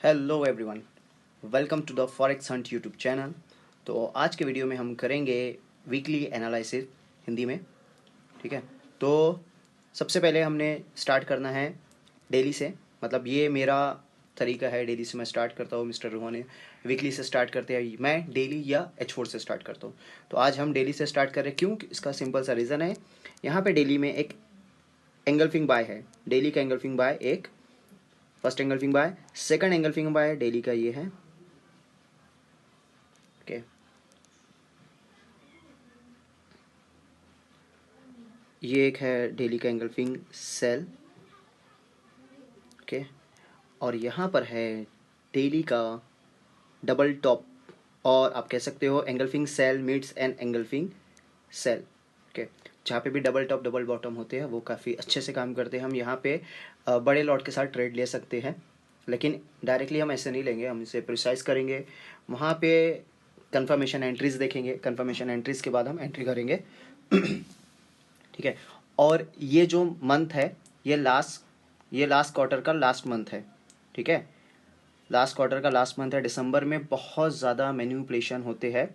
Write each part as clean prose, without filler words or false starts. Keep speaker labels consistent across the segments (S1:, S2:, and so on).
S1: Hello everyone, welcome to the forex hunt YouTube channel. तो आज के वीडियो में हम करेंगे वीकली एनालिसिस हिंदी में। ठीक है। तो सबसे पहले हमने स्टार्ट करना है डेली से। मतलब ये मेरा तरीका है, डेली से मैं स्टार्ट करता हूँ। मिस्टर रोहन वीकली से स्टार्ट करते हैं, मैं डेली या H4 से स्टार्ट करता हूँ। तो आज हम डेली से स्टार्ट कर रहे हैं। क्यों? इसका सिंपल सा रीज़न है, यहाँ पे डेली में एक एंगल्फिंग बाय है। डेली का एंगल्फिंग बाय एक first engulfing buy, second engulfing buy daily का ये है। ओके, ये एक है डेली का एंगल्फिंग सेल। ओके, और यहाँ पर है डेली का डबल टॉप, और आप कह सकते हो engulfing sell meets an engulfing sell. Okay, जहाँ पे भी डबल टॉप डबल बॉटम होते हैं वो काफ़ी अच्छे से काम करते हैं। हम यहाँ पे बड़े लॉट के साथ ट्रेड ले सकते हैं, लेकिन डायरेक्टली हम ऐसे नहीं लेंगे, हम इसे प्रिसाइज करेंगे। वहाँ पे कंफर्मेशन एंट्रीज देखेंगे, कंफर्मेशन एंट्रीज के बाद हम एंट्री करेंगे। ठीक है। और ये जो मंथ है, ये लास्ट क्वार्टर का लास्ट मंथ है। ठीक है, लास्ट क्वार्टर का लास्ट मंथ है। दिसंबर में बहुत ज़्यादा मैन्युपुलेशन होते हैं,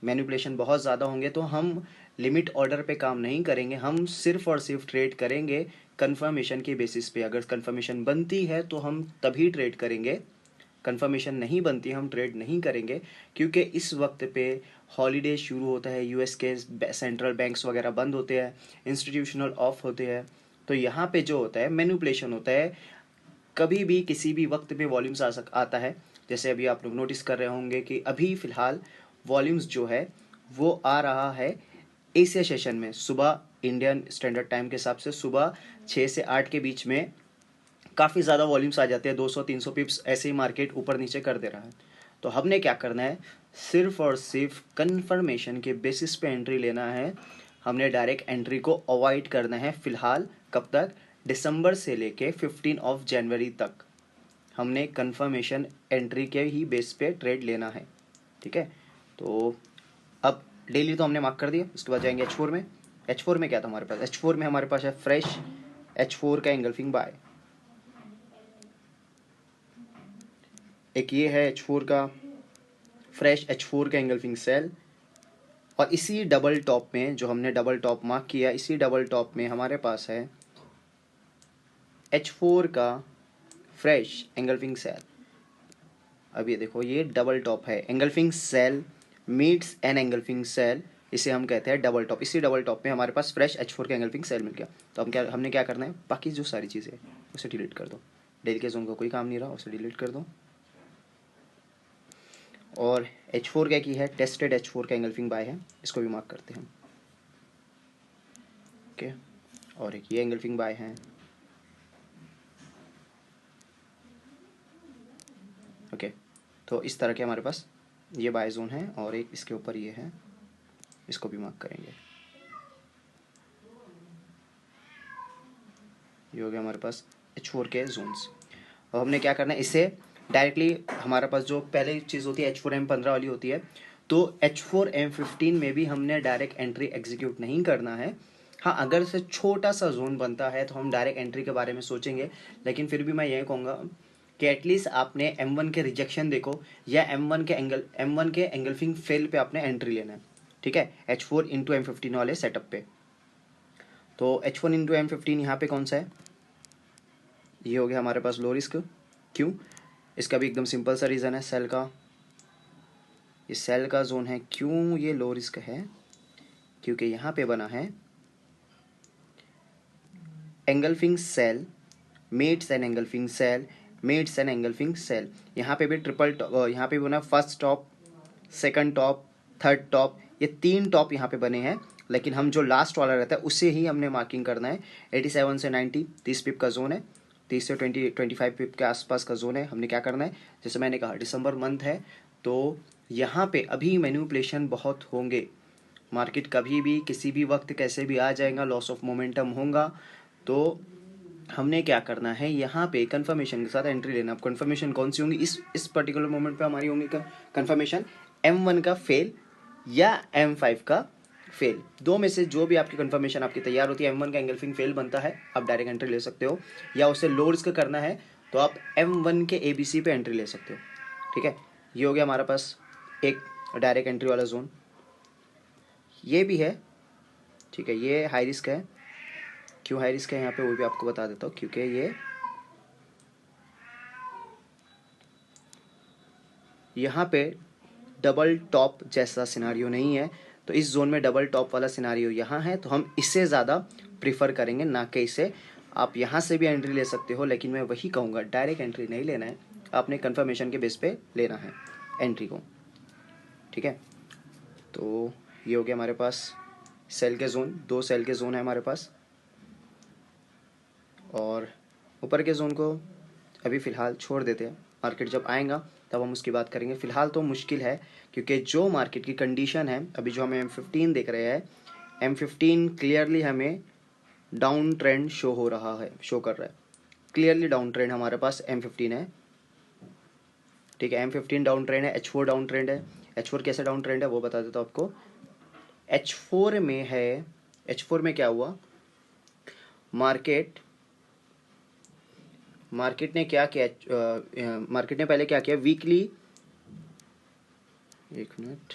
S1: मैन्युपुलेशन बहुत ज़्यादा होंगे, तो हम लिमिट ऑर्डर पे काम नहीं करेंगे। हम सिर्फ और सिर्फ ट्रेड करेंगे कंफर्मेशन के बेसिस पे। अगर कंफर्मेशन बनती है तो हम तभी ट्रेड करेंगे, कंफर्मेशन नहीं बनती हम ट्रेड नहीं करेंगे। क्योंकि इस वक्त पे हॉलीडे शुरू होता है, यूएस के सेंट्रल बैंक्स वगैरह बंद होते हैं, इंस्टीट्यूशनल ऑफ होते हैं। तो यहाँ पे जो होता है मैन्युपुलेशन होता है। कभी भी किसी भी वक्त पे वॉल्यूम्स आता है। जैसे अभी आप लोग नोटिस कर रहे होंगे कि अभी फ़िलहाल वॉल्यूम्स जो है वो आ रहा है एशिया सेशन में। सुबह इंडियन स्टैंडर्ड टाइम के हिसाब से सुबह 6 से 8 के बीच में काफ़ी ज़्यादा वॉल्यूम्स आ जाते हैं। 200-300 पिप्स ऐसे ही मार्केट ऊपर नीचे कर दे रहा है। तो हमने क्या करना है, सिर्फ और सिर्फ कंफर्मेशन के बेसिस पे एंट्री लेना है। हमने डायरेक्ट एंट्री को अवॉइड करना है फ़िलहाल। कब तक? दिसंबर से लेके 15 जनवरी तक हमने कंफर्मेशन एंट्री के ही बेस पे ट्रेड लेना है। ठीक है। तो अब डेली तो हमने मार्क कर दिया, उसके बाद जाएंगे H4 में। H4 में क्या था हमारे पास? H4 में हमारे पास है फ्रेश H4 का एंगल्फिंग बाय। एक ये है H4 का फ्रेश H4 का एंगल्फिंग सेल। और इसी डबल टॉप में, जो हमने डबल टॉप मार्क किया, इसी डबल टॉप में हमारे पास है H4 का फ्रेश एंगल्फिंग सेल। अब ये देखो, ये डबल टॉप है, engulfing sell meets an engulfing sell, इसे हम कहते हैं डबल टॉप। इसी डबल टॉप में हमारे पास फ्रेश H4 का एंगल्फिंग सेल मिल गया। तो हमने क्या करना है, बाकी जो सारी चीज़ें उसे डिलीट कर दो। डेली के जोन का कोई काम नहीं रहा, उसे डिलीट कर दो। और H4 क्या की है, टेस्टेड H4 का एंगल्फिंग बाय है, इसको भी मार्क करते हैं। ओके, और एक ये एंगल्फिंग बाय है। ओके, तो इस तरह के हमारे पास ये बाय जोन है, और एक इसके ऊपर ये है, इसको भी मार्क करेंगे। ये हो गया हमारे पास H4 के जोन्स। अब हमने क्या करना है, इसे डायरेक्टली हमारे पास जो पहले चीज़ होती है H4M15 वाली होती है, तो H4M15 में भी हमने डायरेक्ट एंट्री एग्जीक्यूट नहीं करना है। हाँ, अगर से छोटा सा जोन बनता है तो हम डायरेक्ट एंट्री के बारे में सोचेंगे, लेकिन फिर भी मैं यही कहूँगा कि एटलीस्ट आपने M1 के रिजेक्शन देखो, या M1 के एंगल्फिंग फेल पे आपने एंट्री लेना है। ठीक है, H4 × M15 वाले सेटअप पे। तो H1 × M15 यहाँ पे कौन सा है, ये हो गया हमारे पास लो रिस्क। क्यों? इसका भी एकदम सिंपल सा रीज़न है, सेल का, ये सेल का जोन है। क्यों ये लो रिस्क है? क्योंकि यहाँ पे बना है engulfing sell meets an engulfing sell meets an engulfing sell. यहाँ पे भी यहाँ पे भी बना first top, second top, third top, ये 3 टॉप यहाँ पे बने हैं। लेकिन हम जो लास्ट वाला रहता है उसे ही हमने मार्किंग करना है। 87 से 90 30 पिप का जोन है, 30 से 25 पिप के आसपास का जोन है। हमने क्या करना है, जैसे मैंने कहा दिसंबर मंथ है, तो यहाँ पे अभी मैन्युपुलेशन बहुत होंगे। मार्केट कभी भी किसी भी वक्त कैसे भी आ जाएगा, लॉस ऑफ मोमेंटम होगा। तो हमने क्या करना है, यहाँ पे कंफर्मेशन के साथ एंट्री लेना। अब कंफर्मेशन कौन सी होंगी, इस पर्टिकुलर मोमेंट पे हमारी होंगी कंफर्मेशन M1 का फेल या M5 का फेल। दो में से जो भी आपकी कंफर्मेशन आपकी तैयार होती है, M1 का एंगल्फिंग फेल बनता है, आप डायरेक्ट एंट्री ले सकते हो। या उसे लो रिस्क करना है तो आप M1 के ABC पे एंट्री ले सकते हो। ठीक है, ये हो गया हमारे पास एक डायरेक्ट एंट्री वाला जोन। ये भी है, ठीक है, ये हाई रिस्क है। क्यों हाई रिस्क है यहाँ पे वो भी आपको बता देता हूँ, क्योंकि ये यहाँ पे डबल टॉप जैसा सिनारियो नहीं है, तो इस जोन में डबल टॉप वाला सिनारियो यहाँ है, तो हम इससे ज़्यादा प्रीफर करेंगे ना कि इसे। आप यहाँ से भी एंट्री ले सकते हो, लेकिन मैं वही कहूँगा डायरेक्ट एंट्री नहीं लेना है, आपने कंफर्मेशन के बेस पे लेना है एंट्री को। ठीक है, तो ये हो गया हमारे पास सेल के जोन, 2 सेल के जोन है हमारे पास। और ऊपर के जोन को अभी फ़िलहाल छोड़ देते हैं, मार्केट जब आएगा तब हम उसकी बात करेंगे। फ़िलहाल तो मुश्किल है, क्योंकि जो मार्केट की कंडीशन है अभी, जो हमें M15 देख रहे हैं, M15 क्लियरली हमें डाउन ट्रेंड शो हो रहा है, शो कर रहा है क्लियरली डाउन ट्रेंड हमारे पास M15 है। ठीक है, M15 डाउन ट्रेंड है, H4 डाउन ट्रेंड है। H4 कैसे डाउन ट्रेंड है वो बता देता हूँ आपको। H4 में है, H4 में क्या हुआ, मार्केट ने क्या किया, मार्केट ने पहले क्या किया, वीकली, एक मिनट,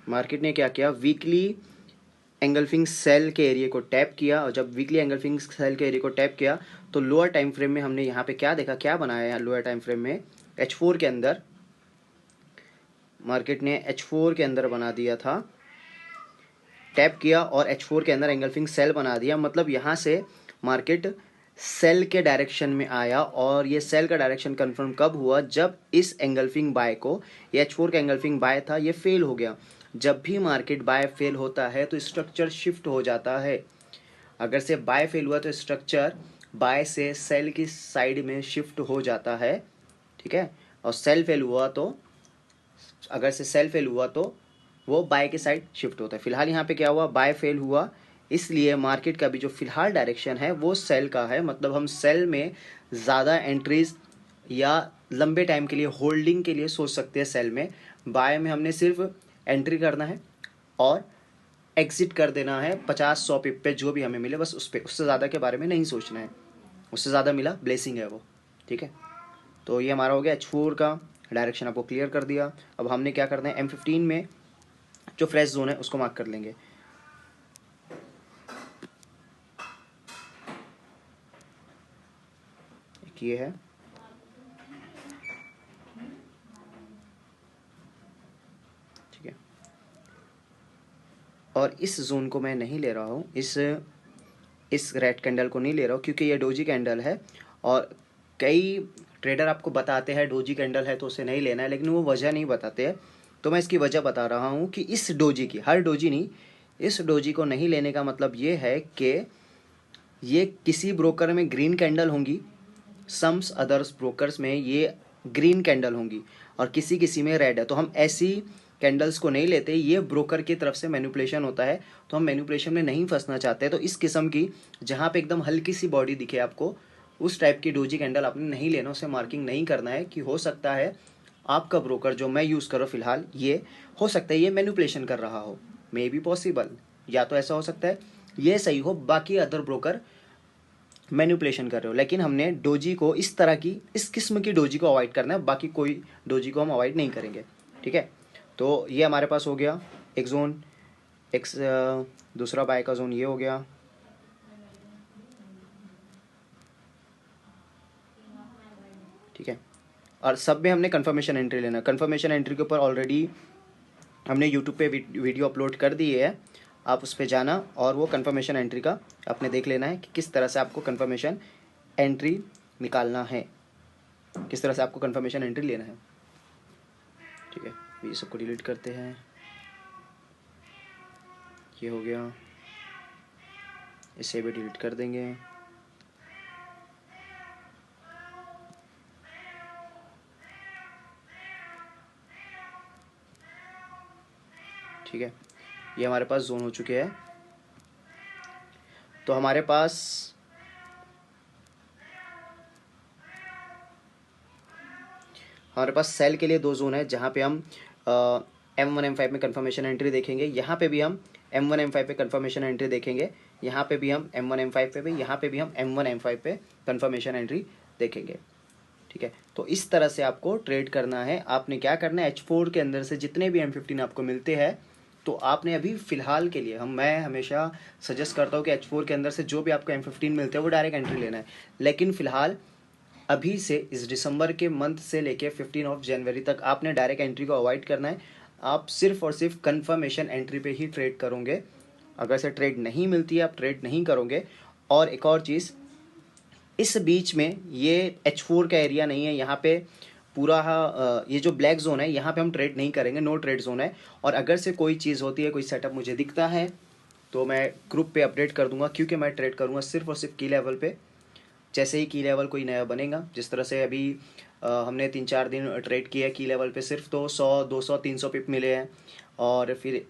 S1: मार्केट ने क्या किया, वीकली एंगल्फिंग सेल के एरिया को टैप किया, और जब वीकली एंगल्फिंग सेल के एरिया को टैप किया तो लोअर टाइम फ्रेम में हमने यहाँ पे क्या देखा, क्या बनाया है लोअर टाइम फ्रेम में, H4 के अंदर मार्केट ने H4 के अंदर बना दिया था, टैप किया और H4 के अंदर एंगल्फिंग सेल बना दिया। मतलब यहाँ से मार्केट सेल के डायरेक्शन में आया, और ये सेल का डायरेक्शन कंफर्म कब हुआ, जब इस एंगल्फिंग बाय को, ये H4 का एंगल्फिंग बाय था, ये फेल हो गया। जब भी मार्केट बाय फेल होता है तो स्ट्रक्चर शिफ्ट हो जाता है। अगर से बाय फेल हुआ तो स्ट्रक्चर बाय से सेल की साइड में शिफ्ट हो जाता है। ठीक है, और सेल फेल हुआ तो, अगर से सेल फेल हुआ तो वो बाय के साइड शिफ्ट होता है। फिलहाल यहाँ पे क्या हुआ, बाय फेल हुआ, इसलिए मार्केट का भी जो फिलहाल डायरेक्शन है वो सेल का है। मतलब हम सेल में ज़्यादा एंट्रीज या लंबे टाइम के लिए होल्डिंग के लिए सोच सकते हैं सेल में। बाय में हमने सिर्फ एंट्री करना है और एग्जिट कर देना है 50-100 पिप पे, जो भी हमें मिले बस उस पर, उससे ज़्यादा के बारे में नहीं सोचना है। उससे ज़्यादा मिला ब्लेसिंग है वो। ठीक है, तो ये हमारा हो गया H4 का डायरेक्शन, आपको क्लियर कर दिया। अब हमने क्या करना है, M15 में जो फ्रेश जोन है उसको मार्क कर लेंगे। एक ये है, ठीक है, और इस जोन को मैं नहीं ले रहा हूँ, इस रेड कैंडल को नहीं ले रहा हूँ, क्योंकि ये डोजी कैंडल है। और कई ट्रेडर आपको बताते हैं डोजी कैंडल है तो उसे नहीं लेना है, लेकिन वो वजह नहीं बताते हैं। तो मैं इसकी वजह बता रहा हूँ कि इस डोजी की, हर डोजी नहीं, इस डोजी को नहीं लेने का मतलब ये है कि ये किसी ब्रोकर में ग्रीन कैंडल होंगी, सम्स अदर्स ब्रोकर्स में ये ग्रीन कैंडल होंगी, और किसी किसी में रेड है। तो हम ऐसी कैंडल्स को नहीं लेते, ये ब्रोकर की तरफ से मैनिपुलेशन होता है, तो हम मैनिपुलेशन में नहीं फंसना चाहते। तो इस किस्म की, जहाँ पे एकदम हल्की सी बॉडी दिखे आपको, उस टाइप की डोजी कैंडल आपने नहीं लेना, उसे मार्किंग नहीं करना है। कि हो सकता है आपका ब्रोकर जो मैं यूज़ कर रहा हूँ फिलहाल, ये हो सकता है ये मैनिपुलेशन कर रहा हो, मे बी पॉसिबल, या तो ऐसा हो सकता है ये सही हो, बाकी अदर ब्रोकर मैनिपुलेशन कर रहे हो। लेकिन हमने डोजी को, इस तरह की, इस किस्म की डोजी को अवॉइड करना है, बाकी कोई डोजी को हम अवॉइड नहीं करेंगे। ठीक है, तो ये हमारे पास हो गया एक जोन, एक दूसरा बाय का जोन ये हो गया। ठीक है, और सब में हमने कंफर्मेशन एंट्री लेना। कंफर्मेशन एंट्री के ऊपर ऑलरेडी हमने यूट्यूब पे वीडियो अपलोड कर दी है, आप उस पर जाना और वो कंफर्मेशन एंट्री का आपने देख लेना है कि किस तरह से आपको कंफर्मेशन एंट्री निकालना है, किस तरह से आपको कंफर्मेशन एंट्री लेना है। ठीक है, ये सबको डिलीट करते हैं, ये हो गया, इसे भी डिलीट कर देंगे। ठीक है, ये हमारे पास जोन हो चुके हैं। तो हमारे पास सेल के लिए 2 जोन है, जहाँ पे हम M1 M5 में कंफर्मेशन एंट्री देखेंगे। यहाँ पे भी हम M1 M5 पे कंफर्मेशन एंट्री देखेंगे, यहाँ पे भी हम M1 M5 पे भी, यहाँ पे भी हम M1 M5 पे कंफर्मेशन एंट्री देखेंगे। ठीक है, तो इस तरह से आपको ट्रेड करना है। आपने क्या करना है, H4 के अंदर से जितने भी M15 आपको मिलते हैं, तो आपने अभी फ़िलहाल के लिए मैं हमेशा सजेस्ट करता हूँ कि H4 के अंदर से जो भी आपको M15 मिलते हैं वो डायरेक्ट एंट्री लेना है। लेकिन फ़िलहाल अभी से इस दिसंबर के मंथ से लेके 15 जनवरी तक आपने डायरेक्ट एंट्री को अवॉइड करना है। आप सिर्फ और सिर्फ कंफर्मेशन एंट्री पे ही ट्रेड करोगे। अगर से ट्रेड नहीं मिलती है आप ट्रेड नहीं करोगे। और एक और चीज़, इस बीच में ये H4 का एरिया नहीं है, यहाँ पे पूरा ये जो ब्लैक जोन है यहाँ पे हम ट्रेड नहीं करेंगे, नो ट्रेड जोन है। और अगर से कोई चीज़ होती है, कोई सेटअप मुझे दिखता है तो मैं ग्रुप पे अपडेट कर दूंगा, क्योंकि मैं ट्रेड करूंगा सिर्फ और सिर्फ की लेवल पे। जैसे ही की लेवल कोई नया बनेगा, जिस तरह से अभी हमने 3-4 दिन ट्रेड किया की लेवल पे, सिर्फ तो 100-200-300 पिप मिले हैं। और फिर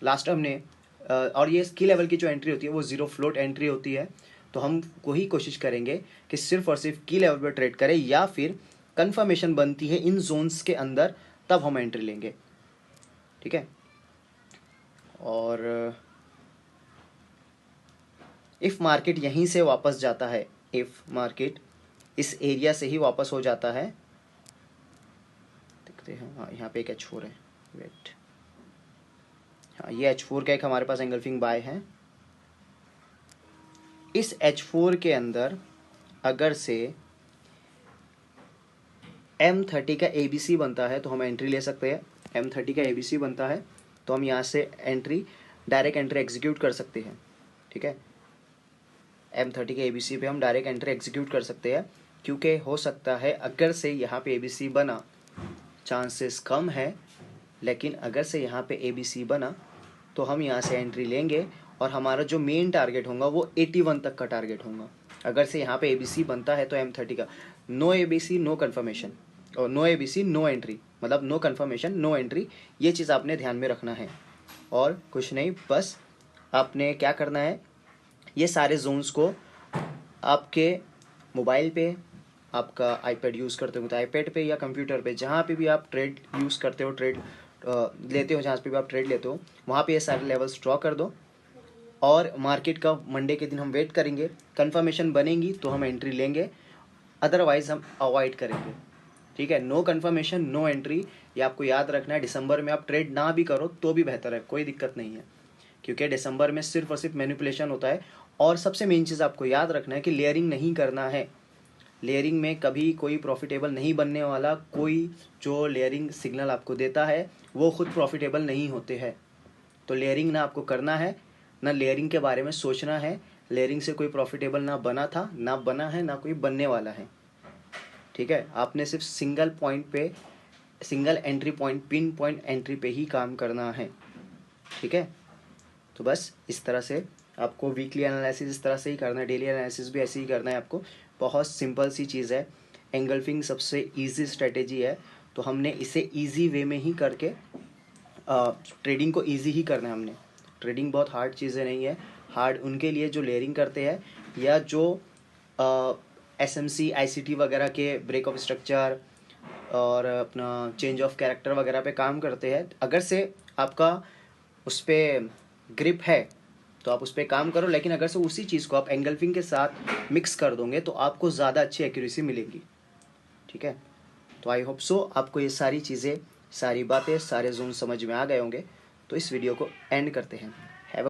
S1: लास्ट हमने और ये की लेवल की जो एंट्री होती है वो ज़ीरो फ्लोट एंट्री होती है। तो हम वही कोशिश करेंगे कि सिर्फ और सिर्फ की लेवल पर ट्रेड करें, या फिर कंफर्मेशन बनती है इन जोन्स के अंदर तब हम एंट्री लेंगे। ठीक है, और इफ़ मार्केट यहीं से वापस जाता है, इफ़ मार्केट इस एरिया से ही वापस हो जाता है, देखते हैं। हाँ, यहाँ पे एक H4 है, वेट, हाँ ये H4 का एक हमारे पास एंगल्फिंग बाय है। इस H4 के अंदर अगर से M30 का ABC बनता है तो हम एंट्री ले सकते हैं। M30 का ABC बनता है तो हम यहाँ से डायरेक्ट एंट्री एग्जीक्यूट कर सकते हैं। ठीक है, M30 के ABC पे हम डायरेक्ट एंट्री एग्जीक्यूट कर सकते हैं, क्योंकि हो सकता है अगर से यहाँ पे ABC बना, चांसेस कम है, लेकिन अगर से यहाँ पे ABC बना तो हम यहाँ से एंट्री लेंगे और हमारा जो मेन टारगेट होगा वो 81 तक का टारगेट होगा। अगर से यहाँ पे ABC बनता है तो M30 का नो ABC नो कन्फर्मेशन, और नो ABC नो एंट्री, मतलब नो कन्फर्मेशन नो एंट्री। ये चीज़ आपने ध्यान में रखना है और कुछ नहीं, बस आपने क्या करना है, ये सारे जोन्स को आपके मोबाइल पे, आपका आईपैड यूज़ करते हो तो आईपैड पे या कंप्यूटर पे, जहाँ पे भी आप ट्रेड यूज़ करते हो, ट्रेड लेते हो, जहाँ पे भी आप ट्रेड लेते हो, वहाँ पे ये सारे लेवल्स ड्रॉ कर दो। और मार्केट का मंडे के दिन हम वेट करेंगे, कंफर्मेशन बनेगी तो हम एंट्री लेंगे, अदरवाइज़ हम अवॉइड करेंगे। ठीक है, नो कंफर्मेशन नो एंट्री, ये आपको याद रखना है। दिसंबर में आप ट्रेड ना भी करो तो भी बेहतर है, कोई दिक्कत नहीं है, क्योंकि दिसंबर में सिर्फ और सिर्फ मैनिपुलेशन होता है। और सबसे मेन चीज़ आपको याद रखना है कि लेयरिंग नहीं करना है। लेयरिंग में कभी कोई प्रॉफिटेबल नहीं बनने वाला। कोई जो लेयरिंग सिग्नल आपको देता है वो खुद प्रॉफिटेबल नहीं होते हैं। तो लेयरिंग ना आपको करना है, ना लेयरिंग के बारे में सोचना है। लेयरिंग से कोई प्रॉफिटेबल ना बना था, ना बना है, ना कोई बनने वाला है। ठीक है, आपने सिर्फ सिंगल पॉइंट पे, single entry point, pin point entry पे ही काम करना है। ठीक है, तो बस इस तरह से आपको वीकली एनालिसिस इस तरह से ही करना है, डेली एनालिसिस भी ऐसे ही करना है आपको। बहुत सिंपल सी चीज़ है, एंगल्फिंग सबसे इजी स्ट्रेटेजी है, तो हमने इसे इजी वे में ही करके ट्रेडिंग को इजी ही करना है हमने। ट्रेडिंग बहुत हार्ड चीज़ें नहीं है, हार्ड उनके लिए जो लेयरिंग करते हैं या जो SMC ICT वगैरह के ब्रेक ऑफ स्ट्रक्चर और अपना चेंज ऑफ कैरेक्टर वगैरह पे काम करते हैं। अगर से आपका उस पर ग्रिप है तो आप उस पर काम करो, लेकिन अगर से उसी चीज़ को आप एंगल्फिंग के साथ मिक्स कर दोगे तो आपको ज़्यादा अच्छी एक्यूरेसी मिलेगी। ठीक है, तो आई होप सो आपको ये सारी चीज़ें, सारी बातें, सारे जोन समझ में आ गए होंगे। तो इस वीडियो को एंड करते हैं।